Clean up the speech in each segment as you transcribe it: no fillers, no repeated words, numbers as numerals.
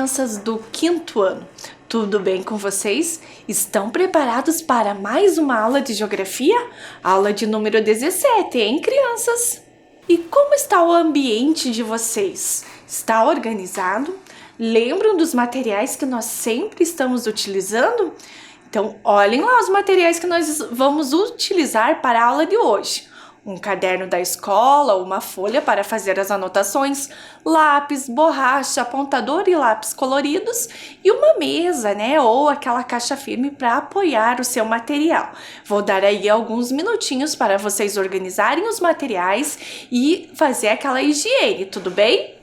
crianças do quinto ano. Tudo bem com vocês? Estão preparados para mais uma aula de geografia? Aula de número 17, hein, crianças? E como está o ambiente de vocês? Está organizado? Lembram dos materiais que nós sempre estamos utilizando? Então, olhem lá os materiais que nós vamos utilizar para a aula de hoje. Um caderno da escola, uma folha para fazer as anotações, lápis, borracha, apontador e lápis coloridos e uma mesa, né? Ou aquela caixa firme para apoiar o seu material. Vou dar aí alguns minutinhos para vocês organizarem os materiais e fazer aquela higiene, tudo bem?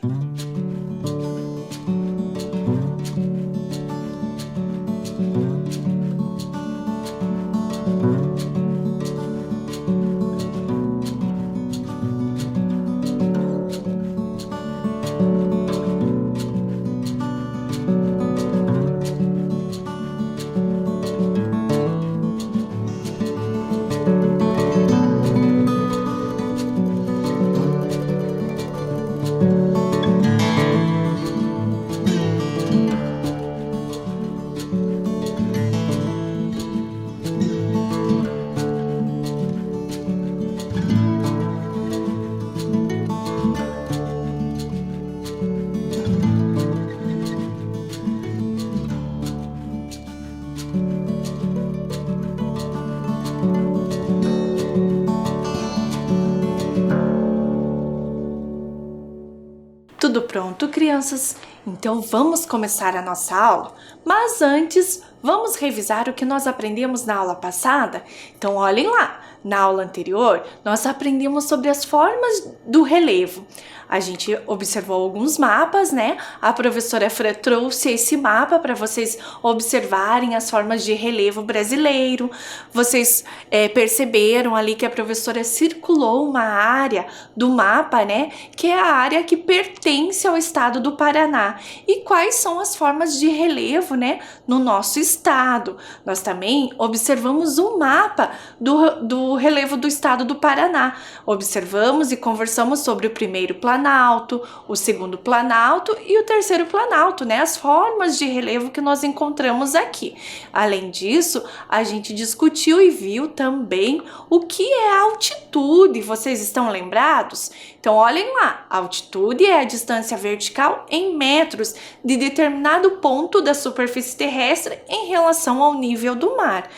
Tudo pronto, crianças? Então vamos começar a nossa aula? Mas antes, vamos revisar o que nós aprendemos na aula passada? Então olhem lá, na aula anterior nós aprendemos sobre as formas do relevo. A gente observou alguns mapas, né? A professora Fran trouxe esse mapa para vocês observarem as formas de relevo brasileiro. Vocês perceberam ali que a professora circulou uma área do mapa, né? Que é a área que pertence ao estado do Paraná. E quais são as formas de relevo, né? No nosso estado. Nós também observamos um mapa do relevo do estado do Paraná. Observamos e conversamos sobre o primeiro planalto, o segundo planalto e o terceiro planalto, né? As formas de relevo que nós encontramos aqui. Além disso, a gente discutiu e viu também o que é altitude. Vocês estão lembrados? Então, olhem lá, a altitude é a distância vertical em metros de determinado ponto da superfície terrestre em relação ao nível do mar.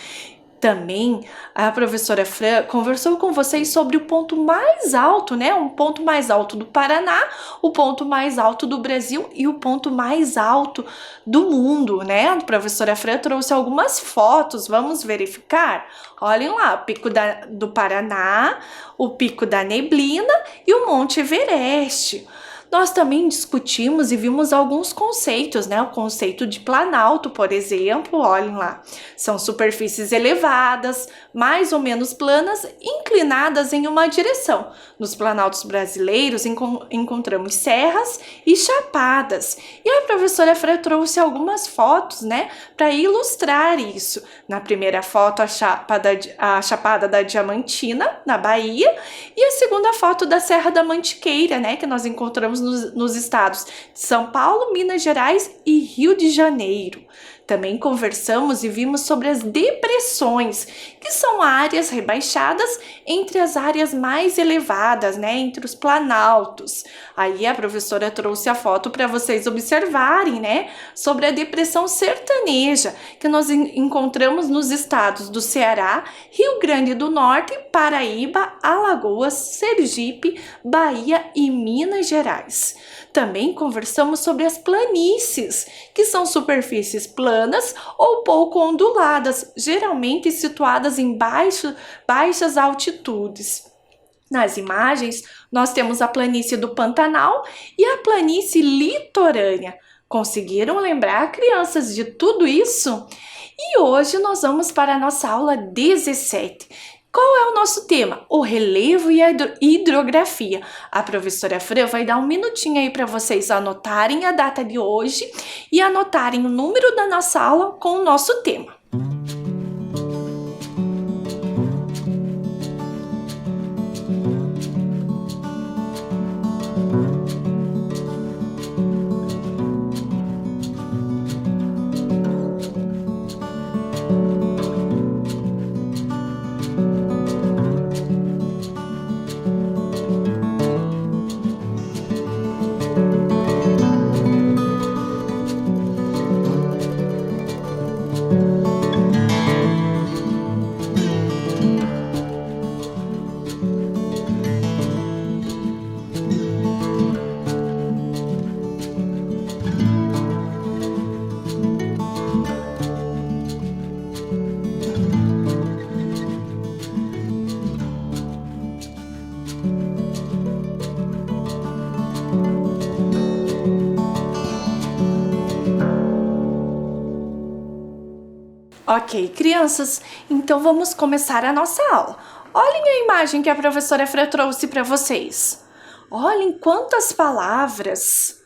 Também a professora Fran conversou com vocês sobre o ponto mais alto, né? Um ponto mais alto do Paraná, o ponto mais alto do Brasil e o ponto mais alto do mundo, né? A professora Fran trouxe algumas fotos, vamos verificar? Olhem lá, o pico do Paraná, o pico da Neblina e o Monte Everest. Nós também discutimos e vimos alguns conceitos, né? O conceito de planalto, por exemplo, olhem lá. São superfícies elevadas, mais ou menos planas, inclinadas em uma direção. Nos planaltos brasileiros encontramos serras e chapadas. E a professora Fran trouxe algumas fotos, né? Para ilustrar isso. Na primeira foto, a Chapada da Diamantina, na Bahia. E a segunda foto da Serra da Mantiqueira, né? Que nós encontramos nos estados de São Paulo, Minas Gerais e Rio de Janeiro. Também conversamos e vimos sobre as depressões, que são áreas rebaixadas entre as áreas mais elevadas, né, entre os planaltos. Aí a professora trouxe a foto para vocês observarem, né, sobre a depressão sertaneja, que nós encontramos nos estados do Ceará, Rio Grande do Norte, Paraíba, Alagoas, Sergipe, Bahia e Minas Gerais. Também conversamos sobre as planícies, que são superfícies planas ou pouco onduladas, geralmente situadas em baixas altitudes. Nas imagens, nós temos a planície do Pantanal e a planície litorânea. Conseguiram lembrar, crianças, de tudo isso? E hoje nós vamos para a nossa aula 17. Qual é o nosso tema? O relevo e a hidrografia. A professora Fran vai dar um minutinho aí para vocês anotarem a data de hoje e anotarem o número da nossa aula com o nosso tema. Ok, crianças, então vamos começar a nossa aula. Olhem a imagem que a professora Fran trouxe para vocês. Olhem quantas palavras.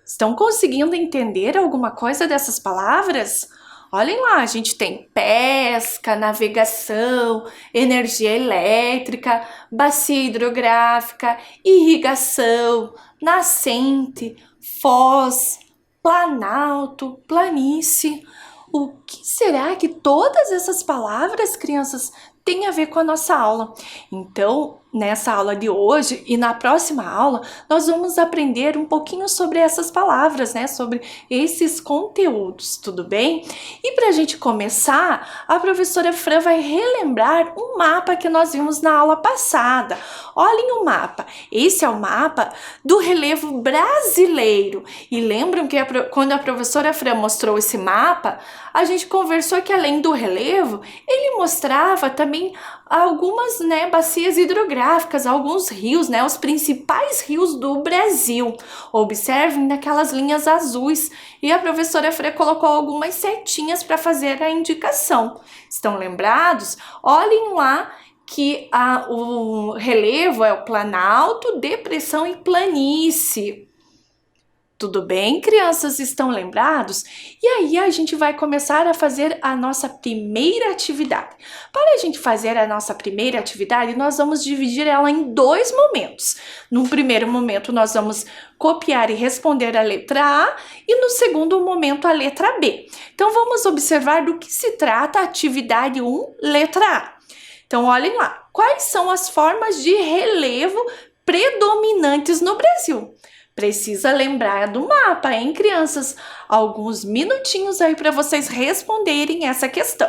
Estão conseguindo entender alguma coisa dessas palavras? Olhem lá, a gente tem pesca, navegação, energia elétrica, bacia hidrográfica, irrigação, nascente, foz, planalto, planície. O que será que todas essas palavras, crianças, têm a ver com a nossa aula? Então, nessa aula de hoje e na próxima aula, nós vamos aprender um pouquinho sobre essas palavras, né? Sobre esses conteúdos, tudo bem? E para a gente começar, a professora Fran vai relembrar um mapa que nós vimos na aula passada. Olhem o mapa. Esse é o mapa do relevo brasileiro. E lembram que quando a professora Fran mostrou esse mapa, a gente conversou que além do relevo, ele mostrava também algumas, bacias hidrográficas, alguns rios, os principais rios do Brasil. Observem naquelas linhas azuis e a professora Fran colocou algumas setinhas para fazer a indicação. Estão lembrados? Olhem lá que o relevo é o planalto, depressão e planície. Tudo bem, crianças? Estão lembrados? E aí a gente vai começar a fazer a nossa primeira atividade. Para a gente fazer a nossa primeira atividade, nós vamos dividir ela em dois momentos. No primeiro momento, nós vamos copiar e responder a letra A e no segundo momento, a letra B. Então, vamos observar do que se trata a atividade 1, letra A. Então, olhem lá. Quais são as formas de relevo predominantes no Brasil? Precisa lembrar do mapa, hein, crianças? Alguns minutinhos aí para vocês responderem essa questão.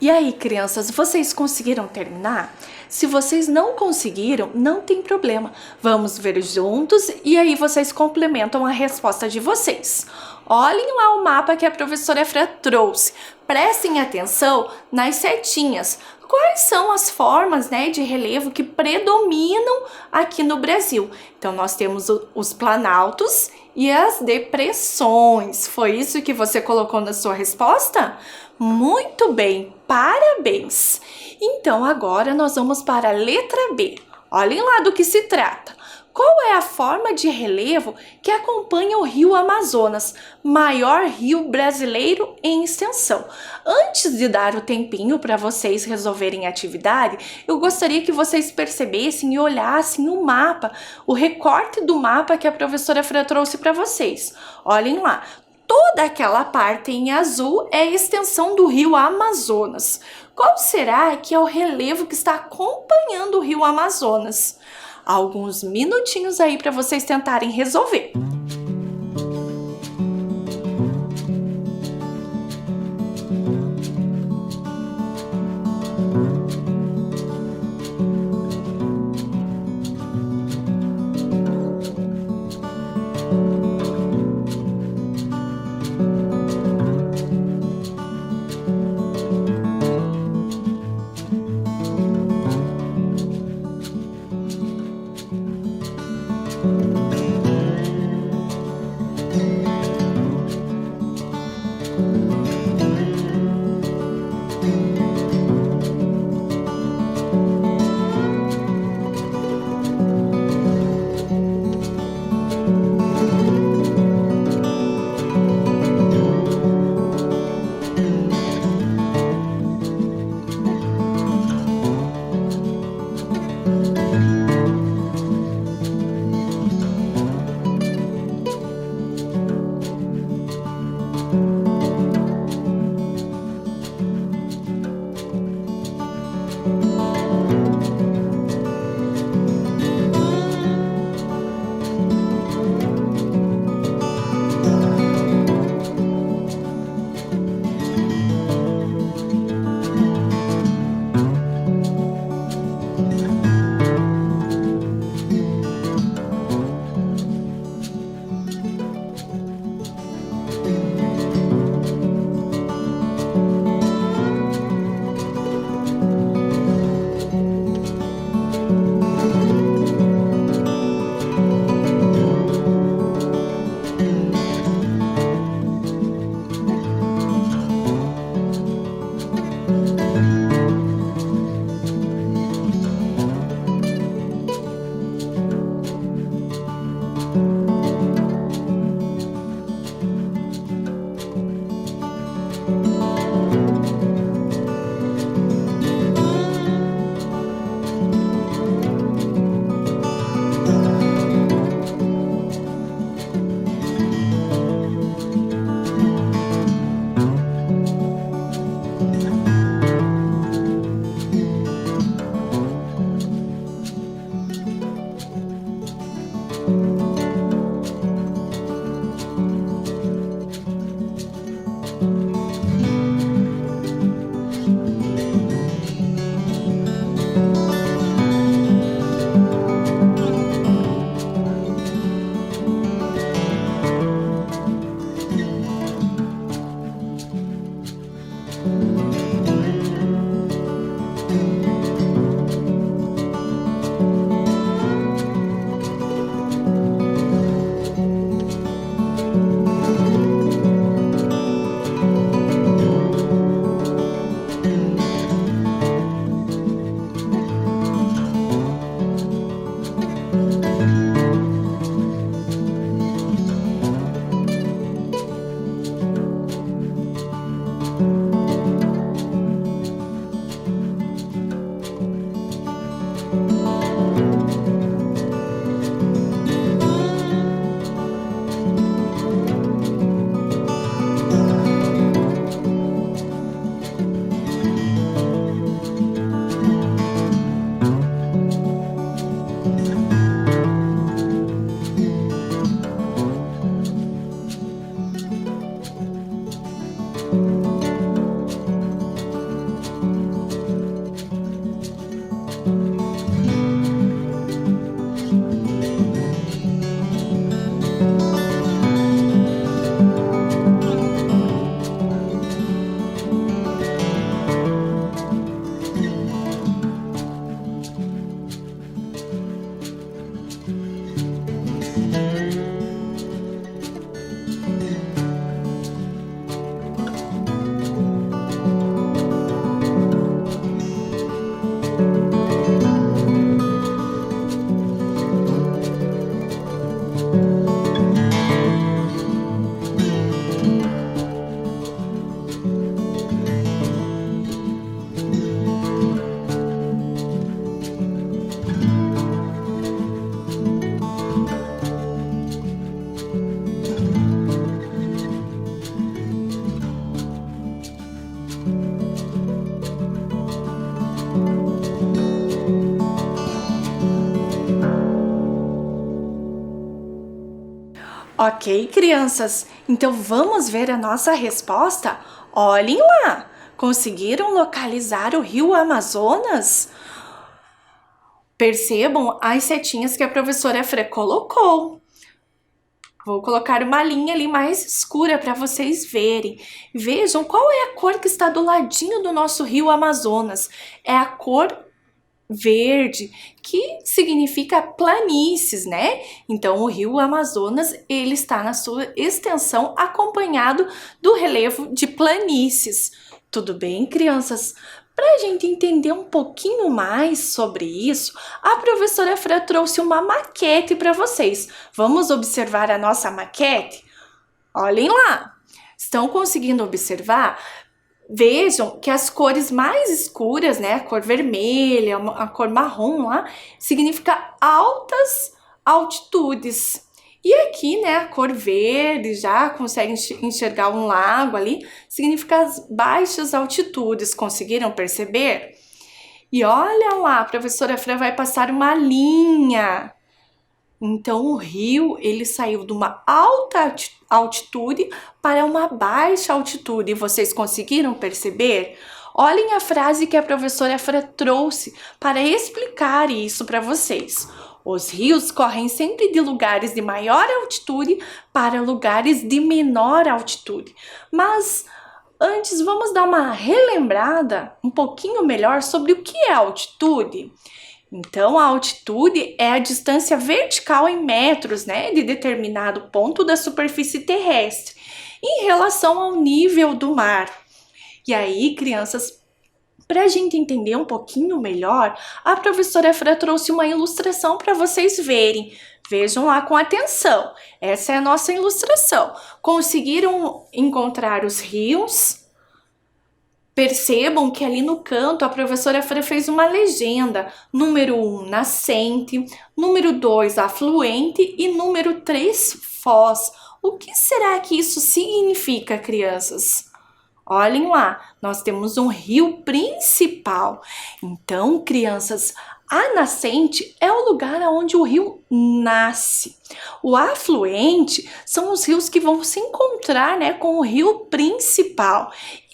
E aí, crianças, vocês conseguiram terminar? Se vocês não conseguiram, não tem problema. Vamos ver juntos e aí vocês complementam a resposta de vocês. Olhem lá o mapa que a professora Fran trouxe. Prestem atenção nas setinhas. Quais são as formas, de relevo que predominam aqui no Brasil? Então, nós temos os planaltos e as depressões. Foi isso que você colocou na sua resposta? Muito bem, parabéns! Então, agora nós vamos para a letra B. Olhem lá do que se trata. Qual é a forma de relevo que acompanha o rio Amazonas, maior rio brasileiro em extensão? Antes de dar o tempinho para vocês resolverem a atividade, eu gostaria que vocês percebessem e olhassem o mapa, o recorte do mapa que a professora Fran trouxe para vocês. Olhem lá. Toda aquela parte em azul é a extensão do rio Amazonas. Qual será que é o relevo que está acompanhando o rio Amazonas? Alguns minutinhos aí para vocês tentarem resolver. Ok, crianças, então vamos ver a nossa resposta? Olhem lá! Conseguiram localizar o rio Amazonas? Percebam as setinhas que a professora Fran colocou. Vou colocar uma linha ali mais escura para vocês verem. Vejam qual é a cor que está do ladinho do nosso rio Amazonas. É a cor verde, que significa planícies, né? Então, o rio Amazonas, ele está na sua extensão acompanhado do relevo de planícies. Tudo bem, crianças? Para a gente entender um pouquinho mais sobre isso, a professora Fran trouxe uma maquete para vocês. Vamos observar a nossa maquete? Olhem lá! Estão conseguindo observar? Vejam que as cores mais escuras, né, a cor vermelha, a cor marrom lá, significa altas altitudes. E aqui, né, a cor verde, já consegue enxergar um lago ali, significa as baixas altitudes. Conseguiram perceber? E olha lá, a professora Fran vai passar uma linha. Então, o rio, ele saiu de uma alta altitude para uma baixa altitude. Vocês conseguiram perceber? Olhem a frase que a professora Fran trouxe para explicar isso para vocês. Os rios correm sempre de lugares de maior altitude para lugares de menor altitude. Mas antes, vamos dar uma relembrada um pouquinho melhor sobre o que é altitude. Então, a altitude é a distância vertical em metros, né, de determinado ponto da superfície terrestre, em relação ao nível do mar. E aí, crianças, para a gente entender um pouquinho melhor, a professora Fran trouxe uma ilustração para vocês verem. Vejam lá com atenção. Essa é a nossa ilustração. Conseguiram encontrar os rios? Percebam que ali no canto a professora Fran fez uma legenda. Número 1, nascente. Número 2, afluente. E número 3, foz. O que será que isso significa, crianças? Olhem lá, nós temos um rio principal. Então, crianças, a nascente é o lugar onde o rio nasce. O afluente são os rios que vão se encontrar, né, com o rio principal.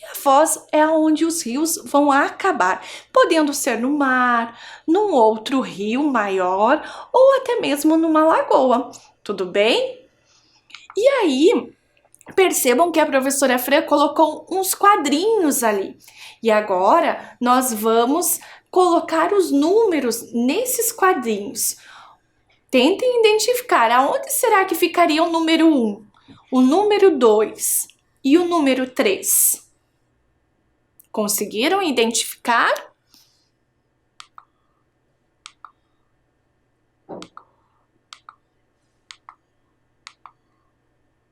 A foz é onde os rios vão acabar, podendo ser no mar, num outro rio maior ou até mesmo numa lagoa. Tudo bem? E aí, percebam que a professora Fran colocou uns quadrinhos ali. E agora nós vamos colocar os números nesses quadrinhos. Tentem identificar aonde será que ficaria o número 1, o número 2 e o número 3. Conseguiram identificar?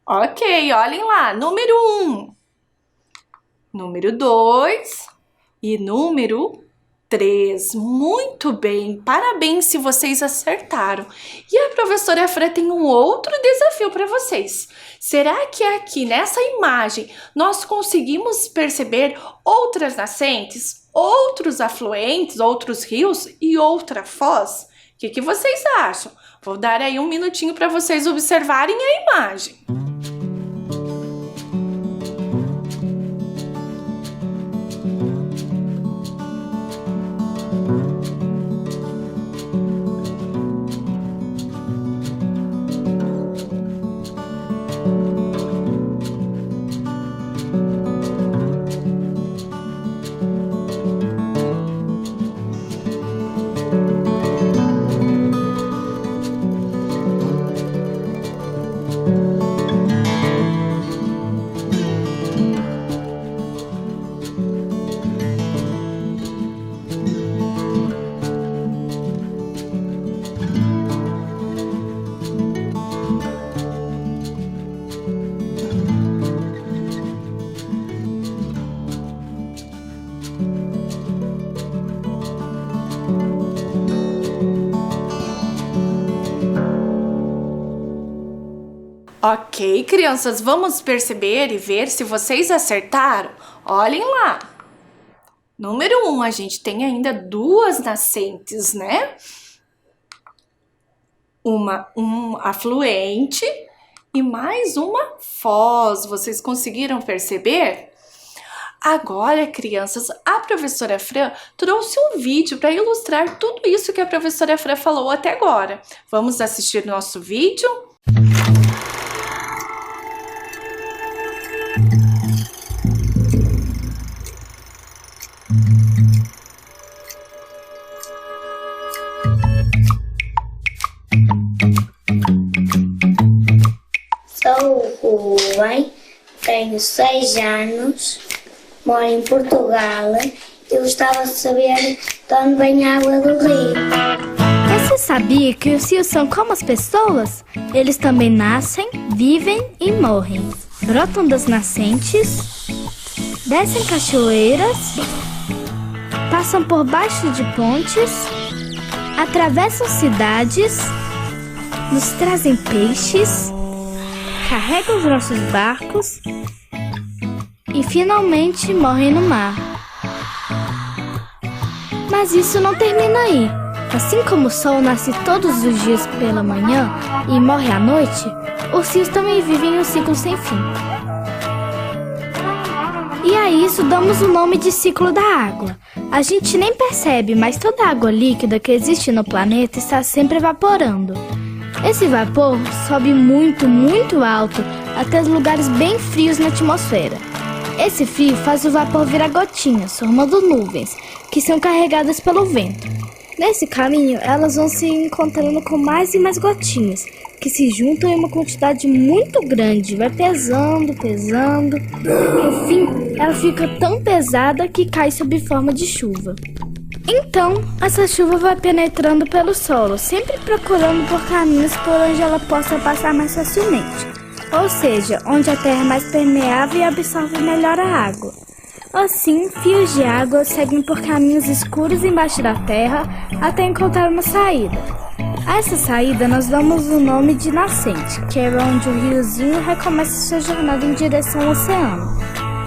Ok, olhem lá. Número 1, número 2 e número 3. Muito bem, parabéns se vocês acertaram. E a professora Fran tem um outro desafio para vocês. Será que aqui nessa imagem nós conseguimos perceber outras nascentes, outros afluentes, outros rios e outra foz? O que vocês acham? Vou dar aí um minutinho para vocês observarem a imagem. Ok, crianças, vamos perceber e ver se vocês acertaram? Olhem lá. Número 1, a gente tem ainda duas nascentes, né? Um afluente e mais uma foz. Vocês conseguiram perceber? Agora, crianças, a professora Fran trouxe um vídeo para ilustrar tudo isso que a professora Fran falou até agora. Vamos assistir nosso vídeo? Sou o Rubem, tenho 6 anos, moro em Portugal e gostava de saber de onde vem a água do rio. Você sabia que os rios são como as pessoas? Eles também nascem, vivem e morrem. Brotam das nascentes, descem cachoeiras, passam por baixo de pontes, atravessam cidades, nos trazem peixes, carregam os nossos barcos e finalmente morrem no mar. Mas isso não termina aí. Assim como o sol nasce todos os dias pela manhã e morre à noite, os rios também vivem um ciclo sem fim. E a isso damos o nome de ciclo da água. A gente nem percebe, mas toda a água líquida que existe no planeta está sempre evaporando. Esse vapor sobe muito, muito alto até os lugares bem frios na atmosfera. Esse frio faz o vapor virar gotinhas, formando nuvens, que são carregadas pelo vento. Nesse caminho, elas vão se encontrando com mais e mais gotinhas, que se juntam em uma quantidade muito grande, vai pesando, pesando. No fim, ela fica tão pesada que cai sob forma de chuva. Então, essa chuva vai penetrando pelo solo, sempre procurando por caminhos por onde ela possa passar mais facilmente. Ou seja, onde a terra é mais permeável e absorve melhor a água. Assim, fios de água seguem por caminhos escuros embaixo da terra até encontrar uma saída. A essa saída nós damos o nome de nascente, que é onde o riozinho recomeça sua jornada em direção ao oceano.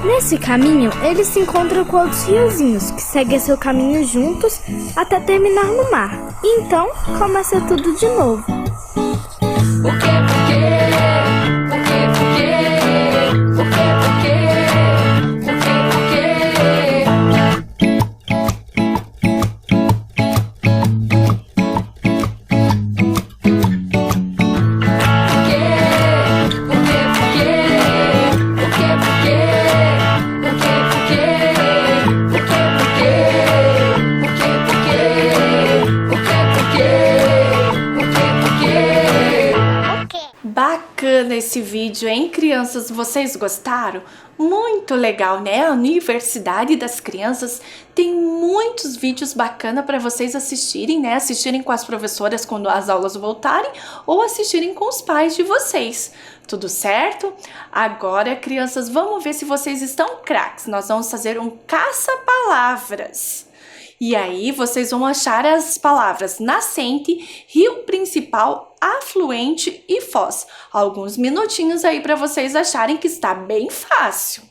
Nesse caminho, eles se encontram com outros riozinhos, que seguem seu caminho juntos até terminar no mar. E então, começa tudo de novo. Bacana esse vídeo, hein, crianças? Vocês gostaram? Muito legal, né? A Universidade das Crianças tem muitos vídeos bacanas para vocês assistirem, né? Assistirem com as professoras quando as aulas voltarem ou assistirem com os pais de vocês. Tudo certo? Agora, crianças, vamos ver se vocês estão craques. Nós vamos fazer um caça-palavras. E aí, vocês vão achar as palavras nascente, rio principal, afluente e foz. Alguns minutinhos aí para vocês acharem que está bem fácil.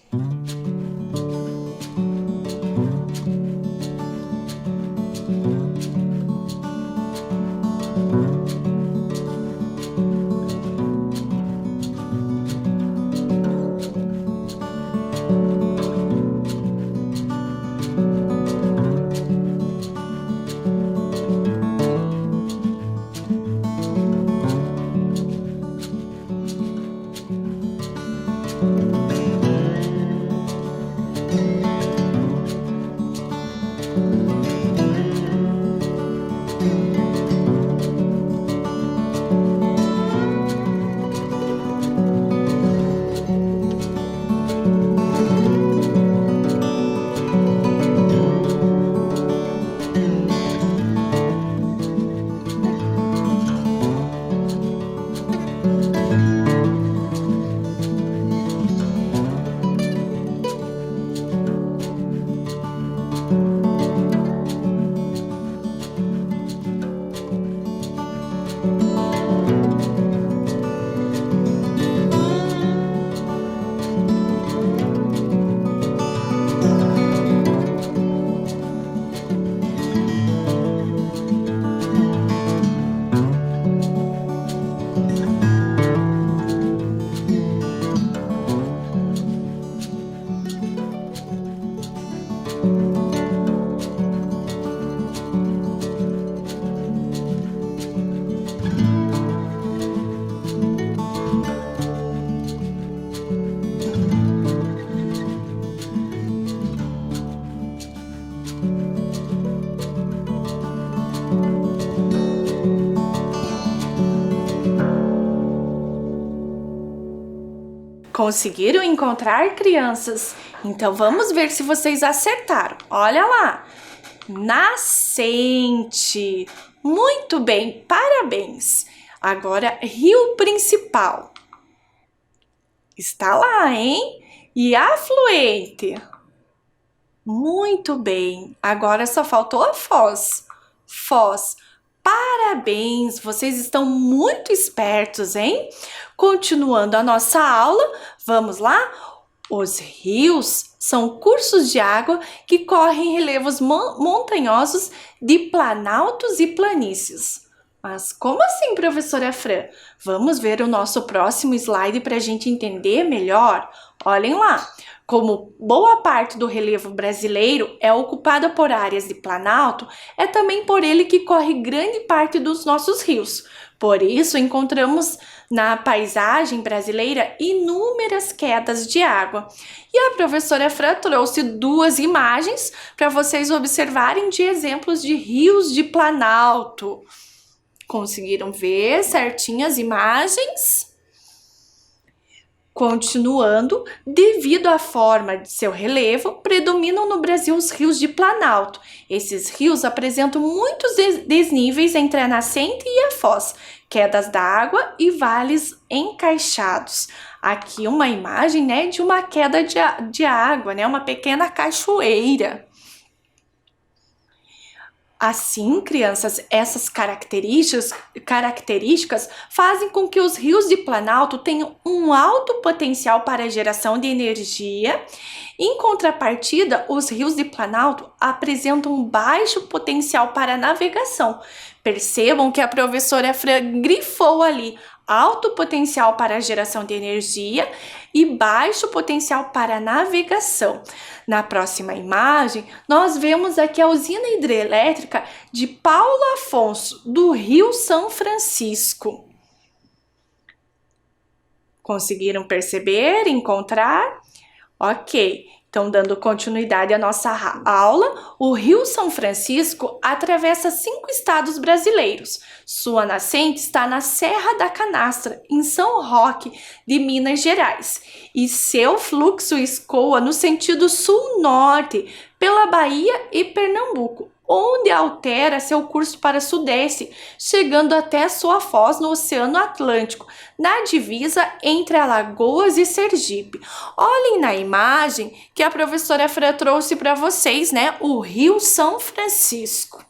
Conseguiram encontrar, crianças? Então vamos ver se vocês acertaram. Olha lá. Nascente. Muito bem, parabéns. Agora, rio principal. Está lá, hein? E afluente. Muito bem. Agora só faltou a foz. Foz. Parabéns, vocês estão muito espertos, hein? Continuando a nossa aula, vamos lá? Os rios são cursos de água que correm em relevos montanhosos de planaltos e planícies. Mas como assim, professora Fran? Vamos ver o nosso próximo slide para a gente entender melhor? Olhem lá. Como boa parte do relevo brasileiro é ocupada por áreas de planalto, é também por ele que corre grande parte dos nossos rios. Por isso, encontramos na paisagem brasileira inúmeras quedas de água. E a professora Fran trouxe 2 imagens para vocês observarem de exemplos de rios de planalto. Conseguiram ver certinho as imagens? Continuando, devido à forma de seu relevo, predominam no Brasil os rios de planalto. Esses rios apresentam muitos desníveis entre a nascente e a foz, quedas d'água e vales encaixados. Aqui uma imagem, né, de uma queda de água, né, uma pequena cachoeira. Assim, crianças, essas características fazem com que os rios de planalto tenham um alto potencial para a geração de energia. Em contrapartida, os rios de planalto apresentam um baixo potencial para a navegação. Percebam que a professora Fran grifou ali alto potencial para a geração de energia e baixo potencial para a navegação. Na próxima imagem, nós vemos aqui a usina hidrelétrica de Paulo Afonso, do Rio São Francisco. Conseguiram perceber, encontrar? Ok. Então, dando continuidade à nossa aula, o Rio São Francisco atravessa 5 estados brasileiros. Sua nascente está na Serra da Canastra, em São Roque, de Minas Gerais. E seu fluxo escoa no sentido sul-norte, pela Bahia e Pernambuco, onde altera seu curso para sudeste, chegando até sua foz no Oceano Atlântico, na divisa entre Alagoas e Sergipe. Olhem na imagem que a professora Fran trouxe para vocês, né? O Rio São Francisco.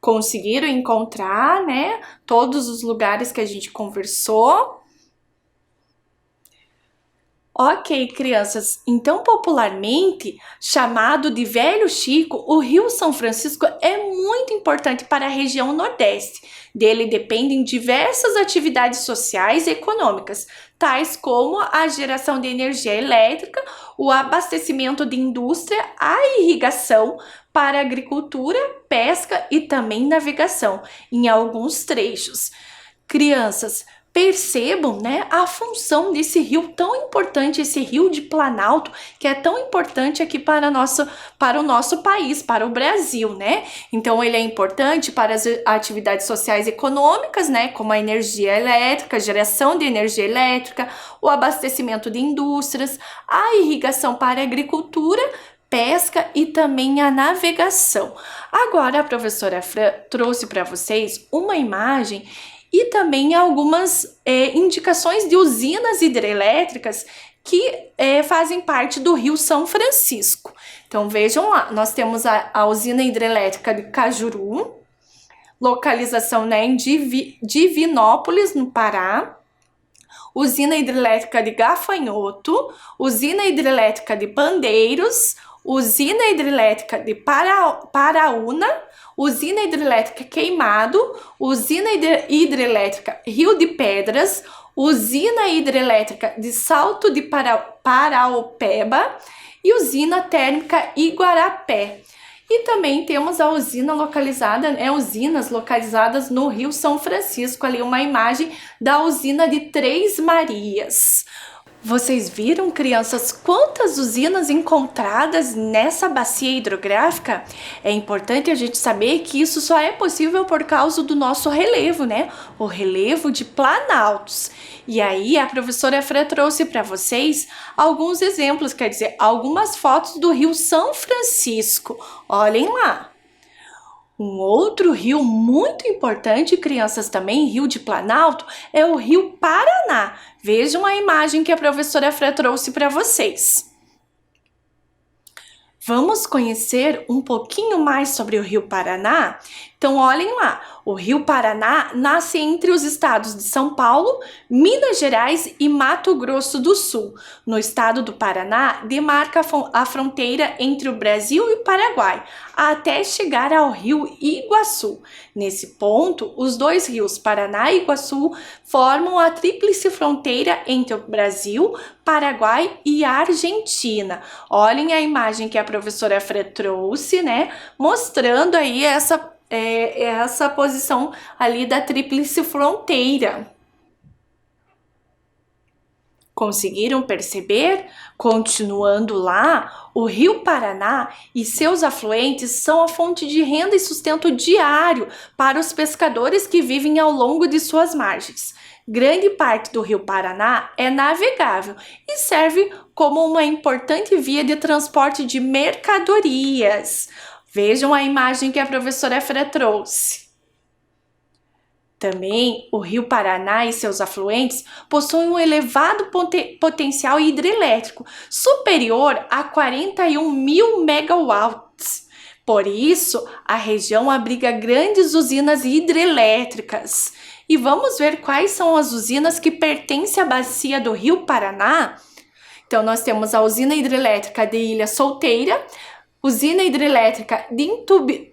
Conseguiram encontrar, né? Todos os lugares que a gente conversou. Ok, crianças, então popularmente chamado de Velho Chico, o Rio São Francisco é muito importante para a região Nordeste. Dele dependem diversas atividades sociais e econômicas, tais como a geração de energia elétrica, o abastecimento de indústria, a irrigação para agricultura, pesca e também navegação em alguns trechos. Crianças, percebam, né, a função desse rio tão importante, esse rio de Planalto, que é tão importante aqui para o nosso país, para o Brasil, né? Então, ele é importante para as atividades sociais e econômicas, né, como a energia elétrica, a geração de energia elétrica, o abastecimento de indústrias, a irrigação para a agricultura, pesca e também a navegação. Agora, a professora Fran trouxe para vocês uma imagem e também algumas indicações de usinas hidrelétricas que fazem parte do Rio São Francisco. Então, vejam lá, nós temos a usina hidrelétrica de Cajuru, localização, né, em Divinópolis, no Pará, usina hidrelétrica de Gafanhoto, usina hidrelétrica de Pandeiros, usina hidrelétrica de Paraúna, usina hidrelétrica Queimado, usina hidrelétrica Rio de Pedras, usina hidrelétrica de Salto de Paraopeba e usina térmica Iguarapé. E também temos a usina localizada, usinas localizadas no Rio São Francisco, ali uma imagem da usina de Três Marias. Vocês viram, crianças, quantas usinas encontradas nessa bacia hidrográfica? É importante a gente saber que isso só é possível por causa do nosso relevo, né? O relevo de planaltos. E aí a professora Fran trouxe para vocês alguns exemplos, quer dizer, algumas fotos do Rio São Francisco. Olhem lá. Um outro rio muito importante, crianças, também, rio de Planalto, é o Rio Paraná. Vejam a imagem que a professora Fran trouxe para vocês. Vamos conhecer um pouquinho mais sobre o Rio Paraná? Então, olhem lá, o Rio Paraná nasce entre os estados de São Paulo, Minas Gerais e Mato Grosso do Sul. No estado do Paraná, demarca a fronteira entre o Brasil e o Paraguai, até chegar ao Rio Iguaçu. Nesse ponto, os dois rios Paraná e Iguaçu formam a tríplice fronteira entre o Brasil, Paraguai e Argentina. Olhem a imagem que a professora Fran trouxe, né? Mostrando aí essa posição ali da tríplice fronteira. Conseguiram perceber? Continuando lá, o Rio Paraná e seus afluentes são a fonte de renda e sustento diário para os pescadores que vivem ao longo de suas margens. Grande parte do Rio Paraná é navegável e serve como uma importante via de transporte de mercadorias. Vejam a imagem que a professora Fran trouxe. Também, o Rio Paraná e seus afluentes possuem um elevado potencial hidrelétrico, superior a 41 mil megawatts. Por isso, a região abriga grandes usinas hidrelétricas. E vamos ver quais são as usinas que pertencem à bacia do Rio Paraná? Então, nós temos a usina hidrelétrica de Ilha Solteira, usina hidrelétrica de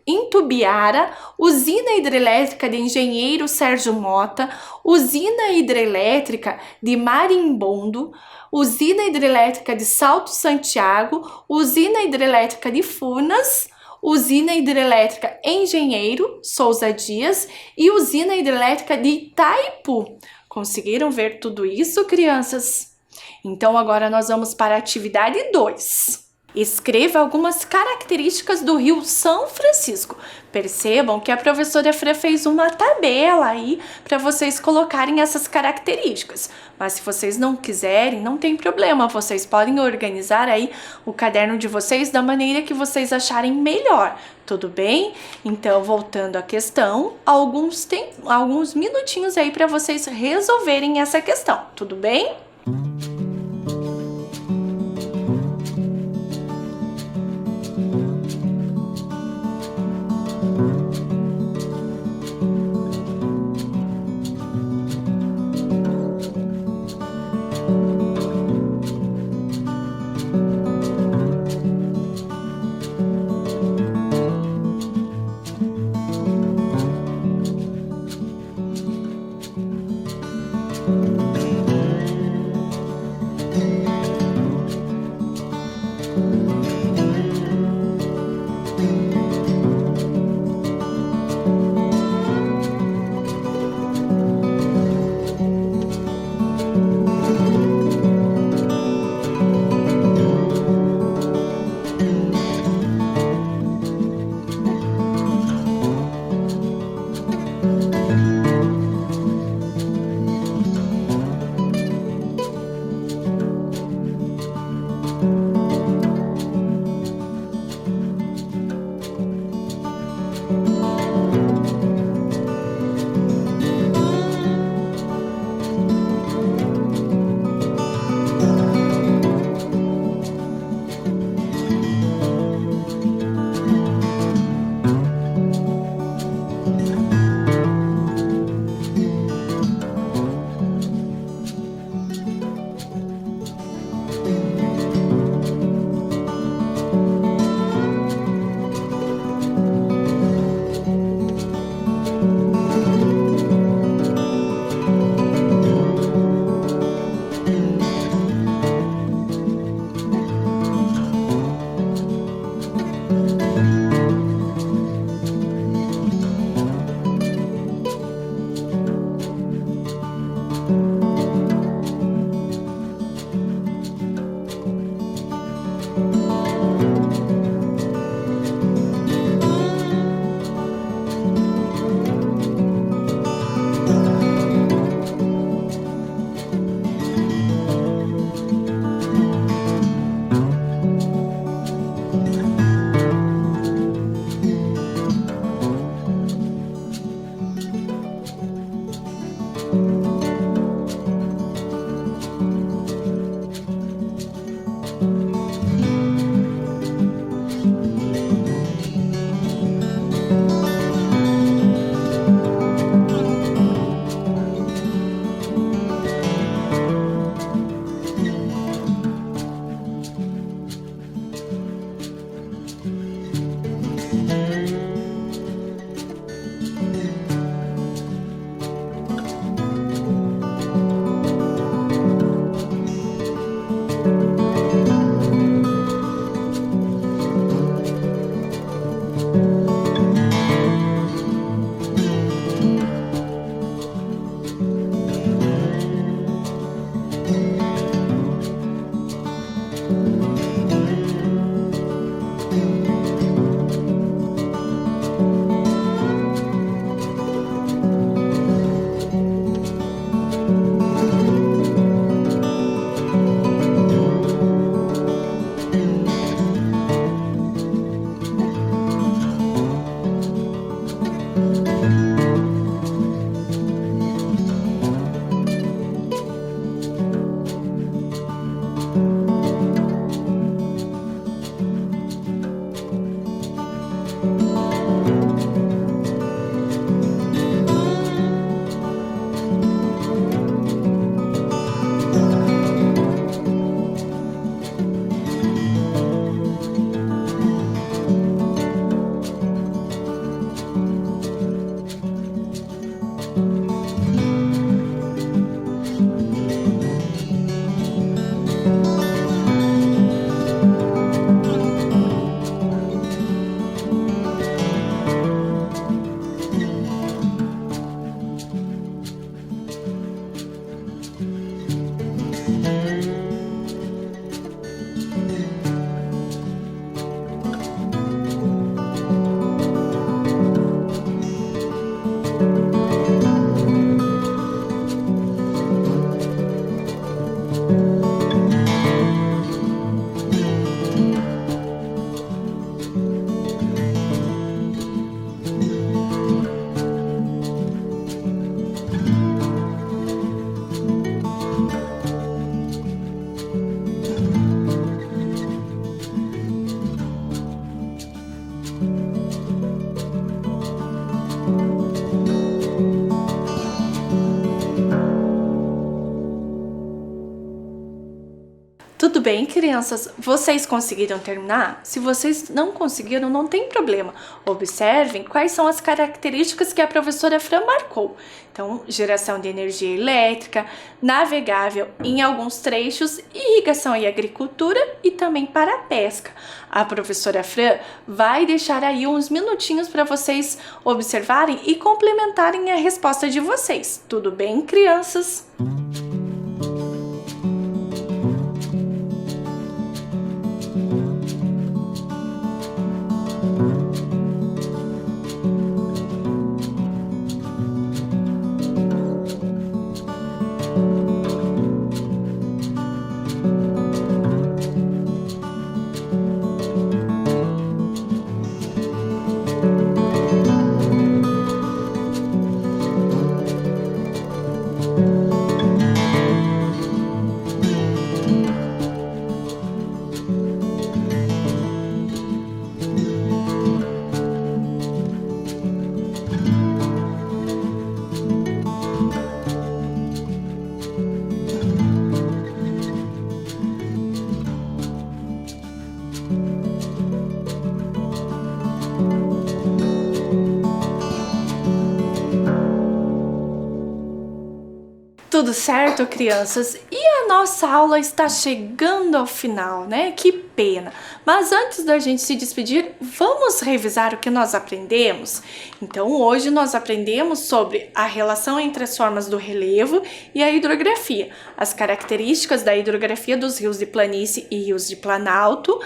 Intubiara, usina hidrelétrica de Engenheiro Sérgio Mota, usina hidrelétrica de Marimbondo, usina hidrelétrica de Salto Santiago, usina hidrelétrica de Furnas, usina hidrelétrica Engenheiro Souza Dias e usina hidrelétrica de Itaipu. Conseguiram ver tudo isso, crianças? Então agora nós vamos para a atividade 2. Escreva algumas características do Rio São Francisco. Percebam que a professora Fran fez uma tabela aí para vocês colocarem essas características. Mas se vocês não quiserem, não tem problema. Vocês podem organizar aí o caderno de vocês da maneira que vocês acharem melhor. Tudo bem? Então, voltando à questão, alguns minutinhos aí para vocês resolverem essa questão. Tudo bem? Tudo bem, crianças? Vocês conseguiram terminar? Se vocês não conseguiram, não tem problema. Observem quais são as características que a professora Fran marcou. Então, geração de energia elétrica, navegável em alguns trechos, irrigação e agricultura e também para a pesca. A professora Fran vai deixar aí uns minutinhos para vocês observarem e complementarem a resposta de vocês. Tudo bem, crianças? Tudo certo, crianças? E a nossa aula está chegando ao final, né? Que pena! Mas antes da gente se despedir, vamos revisar o que nós aprendemos? Então, hoje nós aprendemos sobre a relação entre as formas do relevo e a hidrografia, as características da hidrografia dos rios de planície e rios de planalto,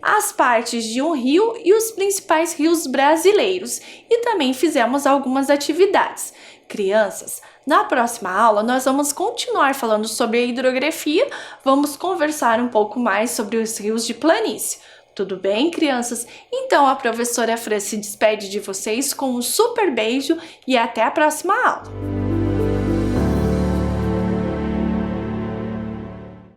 as partes de um rio e os principais rios brasileiros. E também fizemos algumas atividades. Crianças, na próxima aula nós vamos continuar falando sobre a hidrografia, vamos conversar um pouco mais sobre os rios de planície. Tudo bem, crianças? Então a professora Fran se despede de vocês com um super beijo e até a próxima aula!